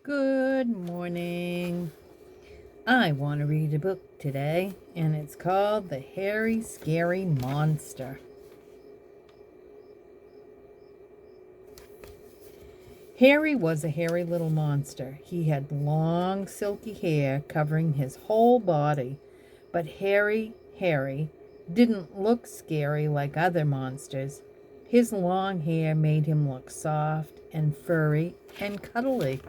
Good morning. I want to read a book today, and it's called The Hairy Scary Monster. Harry was a hairy little monster. He had long, silky hair covering his whole body, but Harry didn't look scary like other monsters. His long hair made him look soft and furry and cuddly.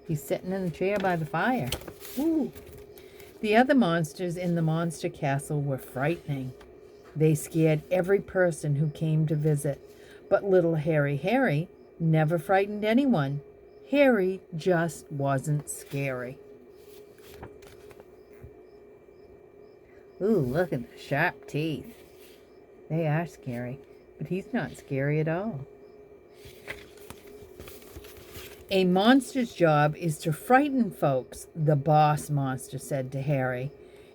He's sitting in the chair by the fire. Ooh. The other monsters in the monster castle were frightening. They scared every person who came to visit. But little Harry never frightened anyone. Harry just wasn't scary. Ooh, look at the sharp teeth. They are scary, but he's not scary at all. A monster's job is to frighten folks, the boss monster said to Harry.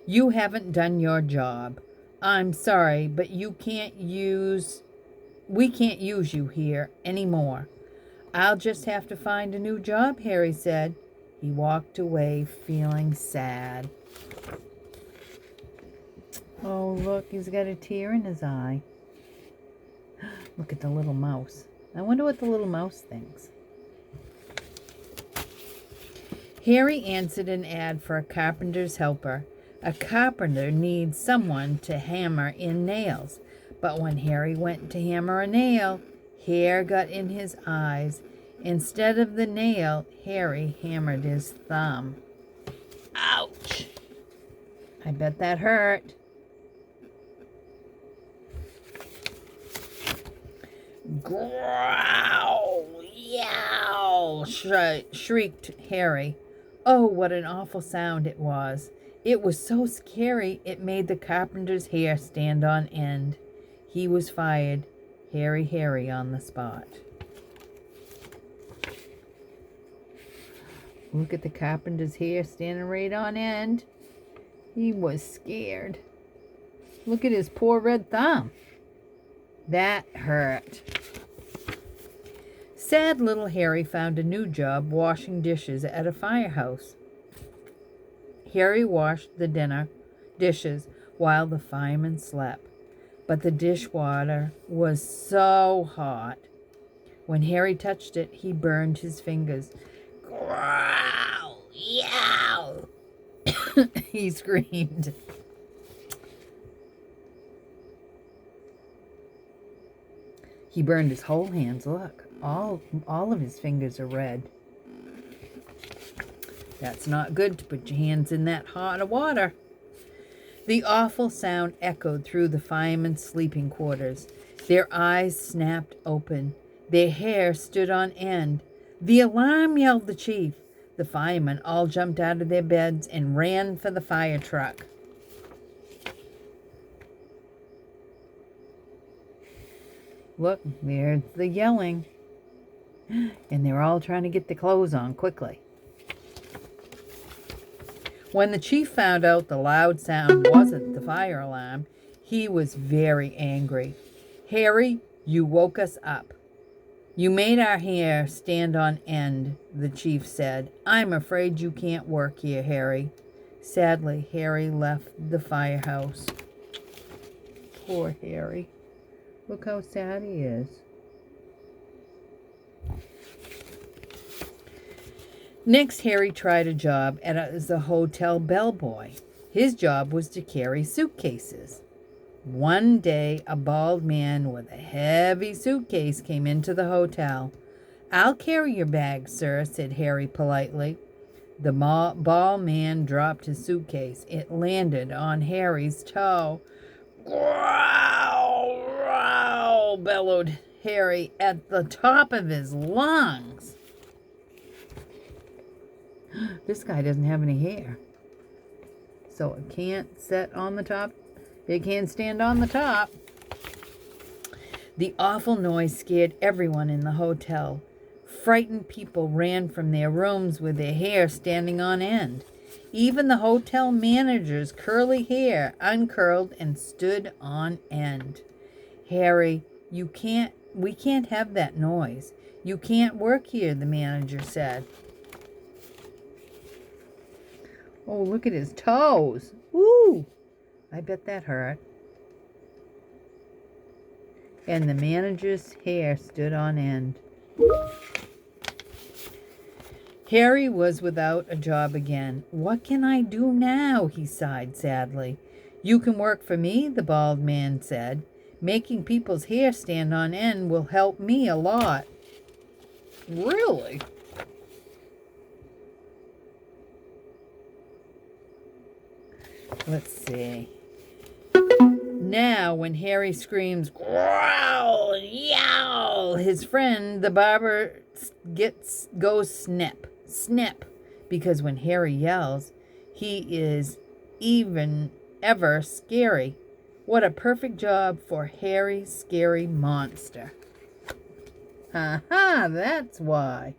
You haven't done your job. I'm sorry, but we can't use you here anymore. I'll just have to find a new job, Harry said. He walked away feeling sad. Oh, look, he's got a tear in his eye. Look at the little mouse. I wonder what the little mouse thinks. Harry answered an ad for a carpenter's helper. A carpenter needs someone to hammer in nails. But when Harry went to hammer a nail, hair got in his eyes. Instead of the nail, Harry hammered his thumb. Ouch! I bet that hurt. Growl! Yow! Shrieked Harry. Oh, what an awful sound it was. It was so scary it made the carpenter's hair stand on end. He was fired. Harry on the spot. Look at the carpenter's hair standing right on end. He was scared. Look at his poor red thumb. That hurt. Sad little Harry found a new job washing dishes at a firehouse. Harry washed the dishes while the firemen slept, but the dishwater was so hot. When Harry touched it, he burned his fingers. Growl! Yow! He screamed. He burned his whole hands. Look, all of his fingers are red. That's not good to put your hands in that hot water. The awful sound echoed through the firemen's sleeping quarters. Their eyes snapped open. Their hair stood on end. The alarm, yelled the chief. The firemen all jumped out of their beds and ran for the fire truck. Look, there's the yelling. And they're all trying to get the clothes on quickly. When the chief found out the loud sound wasn't the fire alarm, he was very angry. Harry, you woke us up. You made our hair stand on end, the chief said. I'm afraid you can't work here, Harry. Sadly, Harry left the firehouse. Poor Harry. Look how sad he is. Next, Harry tried a job as a hotel bellboy. His job was to carry suitcases. One day, a bald man with a heavy suitcase came into the hotel. I'll carry your bag, sir, said Harry politely. The bald man dropped his suitcase. It landed on Harry's toe. Growl! Growl! Bellowed Harry at the top of his lungs. This guy doesn't have any hair, so it can't sit on the top. It can't stand on the top. The awful noise scared everyone in the hotel. Frightened people ran from their rooms with their hair standing on end. Even the hotel manager's curly hair uncurled and stood on end. Harry, you can't we can't have that noise. You can't work here, the manager said. Oh, look at his toes. Woo! I bet that hurt. And the manager's hair stood on end. Harry was without a job again. What can I do now? He sighed sadly. You can work for me, the bald man said. Making people's hair stand on end will help me a lot. Really? Let's see. Now, when Harry screams, growl, yowl, his friend, the barber, goes snip, snip. Because when Harry yells, he is ever scary. What a perfect job for Harry Scary Monster. Ha ha, that's why.